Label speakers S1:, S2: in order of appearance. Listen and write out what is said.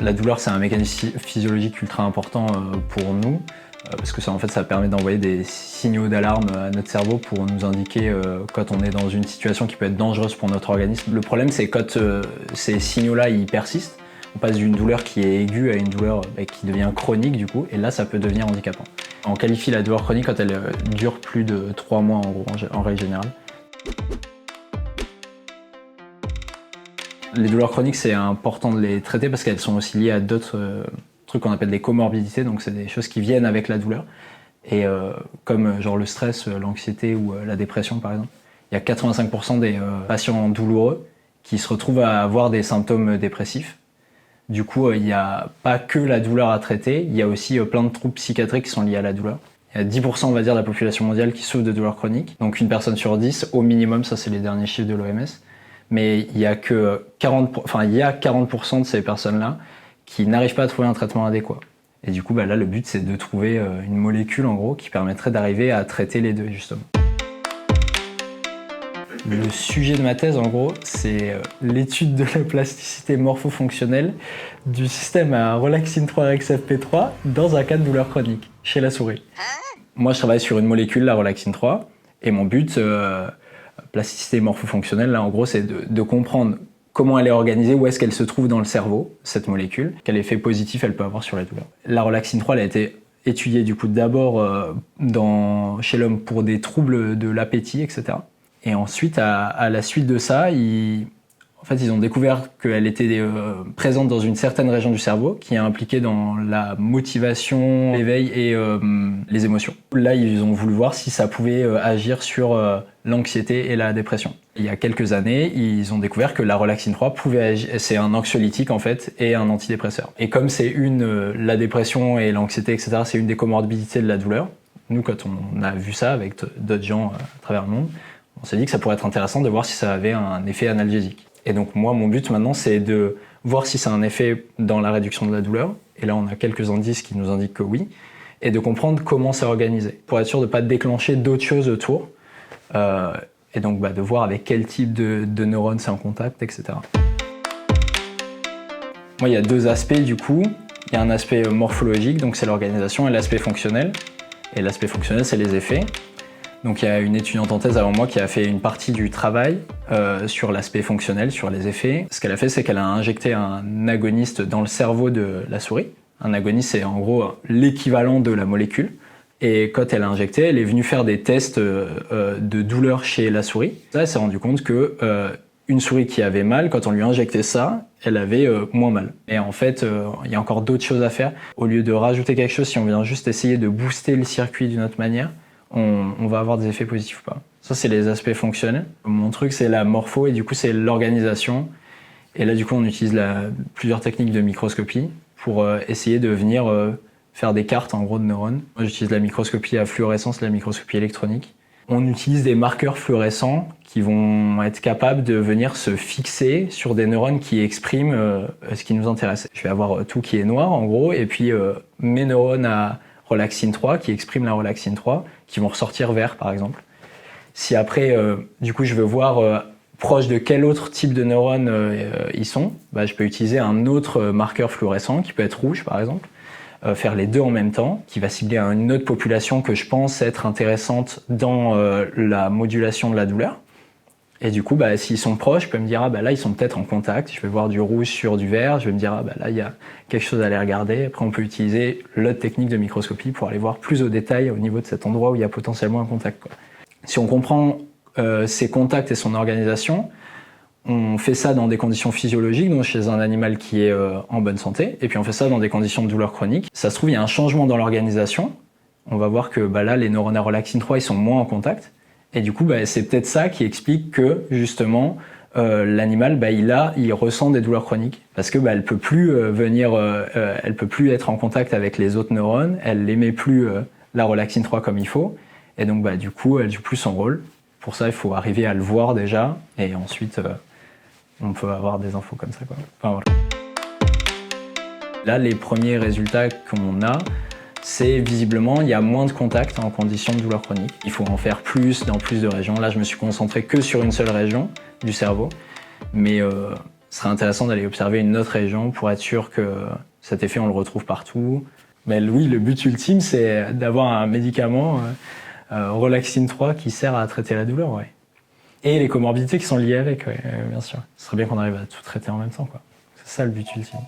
S1: La douleur, c'est un mécanisme physiologique ultra important pour nous, parce que ça, en fait, ça permet d'envoyer des signaux d'alarme à notre cerveau pour nous indiquer quand on est dans une situation qui peut être dangereuse pour notre organisme. Le problème, c'est quand ces signaux-là, ils persistent, on passe d'une douleur qui est aiguë à une douleur qui devient chronique, du coup, et là, ça peut devenir handicapant. On qualifie la douleur chronique quand elle dure plus de 3 mois, en gros, en règle générale. Les douleurs chroniques, c'est important de les traiter parce qu'elles sont aussi liées à d'autres trucs qu'on appelle des comorbidités, donc c'est des choses qui viennent avec la douleur. Et comme genre le stress, l'anxiété ou la dépression par exemple, il y a 85% des patients douloureux qui se retrouvent à avoir des symptômes dépressifs. Du coup, il n'y a pas que la douleur à traiter, il y a aussi plein de troubles psychiatriques qui sont liés à la douleur. Il y a 10% on va dire de la population mondiale qui souffre de douleurs chroniques, donc une personne sur 10 au minimum, ça c'est les derniers chiffres de l'OMS. Mais il y a 40% de ces personnes-là qui n'arrivent pas à trouver un traitement adéquat. Et du coup, là, le but, c'est de trouver une molécule, en gros, qui permettrait d'arriver à traiter les deux, justement. Le sujet de ma thèse, en gros, c'est l'étude de la plasticité morpho-fonctionnelle du système à relaxine 3-RXFP3 dans un cas de douleur chronique, chez la souris. Moi, je travaille sur une molécule, la relaxine 3, et mon but... plasticité morpho-fonctionnelle, là en gros c'est de comprendre comment elle est organisée, où est-ce qu'elle se trouve dans le cerveau, cette molécule, quel effet positif elle peut avoir sur la douleur. La relaxine 3 elle a été étudiée du coup d'abord chez l'homme pour des troubles de l'appétit, etc. Et ensuite, à la suite de ça, ils ont découvert qu'elle était présente dans une certaine région du cerveau qui est impliquée dans la motivation, l'éveil et les émotions. Là, ils ont voulu voir si ça pouvait agir sur l'anxiété et la dépression. Il y a quelques années, ils ont découvert que la relaxine 3 pouvait agir, c'est un anxiolytique en fait et un antidépresseur. Et comme c'est la dépression et l'anxiété, etc., c'est une des comorbidités de la douleur, nous quand on a vu ça avec d'autres gens à travers le monde, on s'est dit que ça pourrait être intéressant de voir si ça avait un effet analgésique. Et donc moi, mon but maintenant, c'est de voir si ça a un effet dans la réduction de la douleur. Et là, on a quelques indices qui nous indiquent que oui. Et de comprendre comment c'est organisé, pour être sûr de ne pas déclencher d'autres choses autour. Et donc de voir avec quel type de neurones c'est en contact, etc. Moi, il y a deux aspects du coup. Il y a un aspect morphologique, donc c'est l'organisation, et l'aspect fonctionnel. Et l'aspect fonctionnel, c'est les effets. Donc il y a une étudiante en thèse avant moi qui a fait une partie du travail sur l'aspect fonctionnel, sur les effets. Ce qu'elle a fait, c'est qu'elle a injecté un agoniste dans le cerveau de la souris. Un agoniste, c'est en gros l'équivalent de la molécule. Et quand elle a injecté, elle est venue faire des tests de douleur chez la souris. Là, elle s'est rendue compte que une souris qui avait mal, quand on lui injectait ça, elle avait moins mal. Et en fait, il y a encore d'autres choses à faire. Au lieu de rajouter quelque chose, si on vient juste essayer de booster le circuit d'une autre manière, on va avoir des effets positifs ou pas. Ça, c'est les aspects fonctionnels. Mon truc, c'est la morpho et du coup, c'est l'organisation. Et là, du coup, on utilise plusieurs techniques de microscopie pour essayer de venir faire des cartes, en gros, de neurones. Moi, j'utilise la microscopie à fluorescence, la microscopie électronique. On utilise des marqueurs fluorescents qui vont être capables de venir se fixer sur des neurones qui expriment ce qui nous intéresse. Je vais avoir tout qui est noir, en gros, et puis mes neurones à relaxine 3 qui expriment la relaxine 3 qui vont ressortir vert par exemple. Si après du coup je veux voir proche de quel autre type de neurones ils sont, je peux utiliser un autre marqueur fluorescent qui peut être rouge par exemple, faire les deux en même temps, qui va cibler une autre population que je pense être intéressante dans la modulation de la douleur. Et du coup, s'ils sont proches, je peux me dire, là, ils sont peut-être en contact. Je vais voir du rouge sur du vert. Je vais me dire, là, il y a quelque chose à aller regarder. Après, on peut utiliser l'autre technique de microscopie pour aller voir plus au détail au niveau de cet endroit où il y a potentiellement un contact, quoi. Si on comprend ces contacts et son organisation, on fait ça dans des conditions physiologiques, donc chez un animal qui est en bonne santé. Et puis, on fait ça dans des conditions de douleur chronique. Ça se trouve, il y a un changement dans l'organisation. On va voir que là, les neurones à relaxine 3, ils sont moins en contact. Et du coup, c'est peut-être ça qui explique que, justement, l'animal, il ressent des douleurs chroniques. Parce que elle peut plus elle peut plus être en contact avec les autres neurones, elle n'émet plus la relaxine 3 comme il faut. Et donc, du coup, elle joue plus son rôle. Pour ça, il faut arriver à le voir déjà, et ensuite, on peut avoir des infos comme ça, quoi. Enfin, voilà. Là, les premiers résultats qu'on a, c'est visiblement, il y a moins de contacts en conditions de douleur chronique. Il faut en faire plus dans plus de régions. Là, je me suis concentré que sur une seule région du cerveau. Mais Ce serait intéressant d'aller observer une autre région pour être sûr que cet effet, on le retrouve partout. Mais oui, le but ultime, c'est d'avoir un médicament, Relaxin 3, qui sert à traiter la douleur, ouais. Et les comorbidités qui sont liées avec, ouais, bien sûr. Ce serait bien qu'on arrive à tout traiter en même temps, quoi. C'est ça le but ultime.